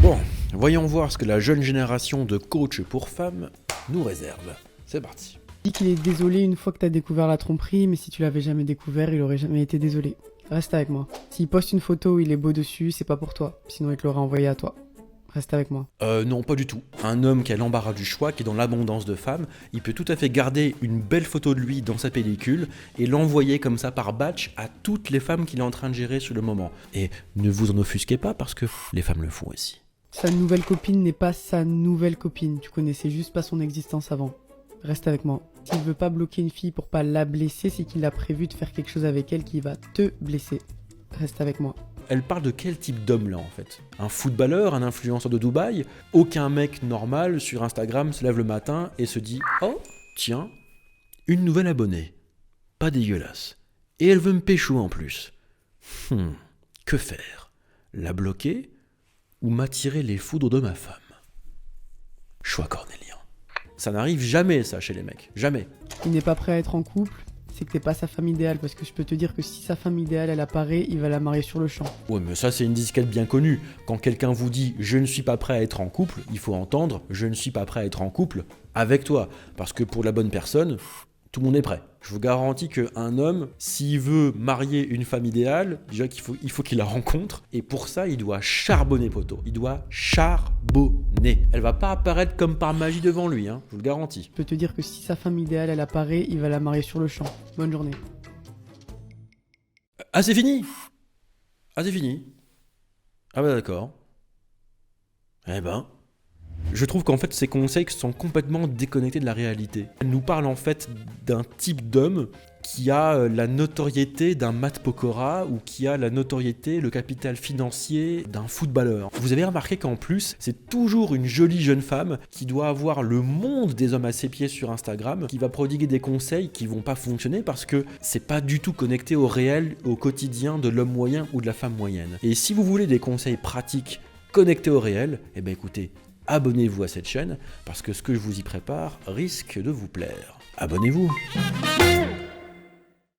Bon, voyons voir ce que la jeune génération de coachs pour femmes nous réserve. C'est parti. Il dit qu'il est désolé une fois que t'as découvert la tromperie, mais si tu l'avais jamais découvert, il aurait jamais été désolé. Reste avec moi. S'il poste une photo où il est beau dessus, c'est pas pour toi, sinon il te l'aurait envoyé à toi. Reste avec moi. Non, pas du tout. Un homme qui a l'embarras du choix, qui est dans l'abondance de femmes, il peut tout à fait garder une belle photo de lui dans sa pellicule et l'envoyer comme ça par batch à toutes les femmes qu'il est en train de gérer sur le moment. Et ne vous en offusquez pas parce que les femmes le font aussi. Sa nouvelle copine n'est pas sa nouvelle copine, tu connaissais juste pas son existence avant. Reste avec moi. S'il veut pas bloquer une fille pour pas la blesser, c'est qu'il a prévu de faire quelque chose avec elle qui va te blesser. Reste avec moi. Elle parle de quel type d'homme là en fait? Un footballeur, un influenceur de Dubaï? Aucun mec normal sur Instagram se lève le matin et se dit « Oh, tiens, une nouvelle abonnée. Pas dégueulasse. Et elle veut me pécho en plus. Que faire? La bloquer ou m'attirer les foudres de ma femme? » Choix cornélien. Ça n'arrive jamais ça chez les mecs, jamais. Il n'est pas prêt à être en couple, c'est que t'es pas sa femme idéale, parce que je peux te dire que si sa femme idéale elle apparaît, il va la marier sur le champ. Ouais, mais ça c'est une disquette bien connue. Quand quelqu'un vous dit « je ne suis pas prêt à être en couple », il faut entendre « je ne suis pas prêt à être en couple avec toi ». Parce que pour la bonne personne, tout le monde est prêt. Je vous garantis qu'un homme, s'il veut marier une femme idéale, déjà il faut qu'il la rencontre. Et pour ça, il doit charbonner, poteau. Il doit charbonner. Elle va pas apparaître comme par magie devant lui, hein, je vous le garantis. Je peux te dire que si sa femme idéale elle apparaît, il va la marier sur le champ. Bonne journée. Ah, c'est fini? Ah, c'est fini? Ah bah d'accord. Eh ben... Je trouve qu'en fait ces conseils sont complètement déconnectés de la réalité. Elle nous parle en fait d'un type d'homme qui a la notoriété d'un Matt Pokora ou qui a la notoriété, le capital financier d'un footballeur. Vous avez remarqué qu'en plus, c'est toujours une jolie jeune femme qui doit avoir le monde des hommes à ses pieds sur Instagram, qui va prodiguer des conseils qui vont pas fonctionner parce que c'est pas du tout connecté au réel, au quotidien de l'homme moyen ou de la femme moyenne. Et si vous voulez des conseils pratiques connectés au réel, eh ben écoutez, abonnez-vous à cette chaîne parce que ce que je vous y prépare risque de vous plaire. Abonnez-vous!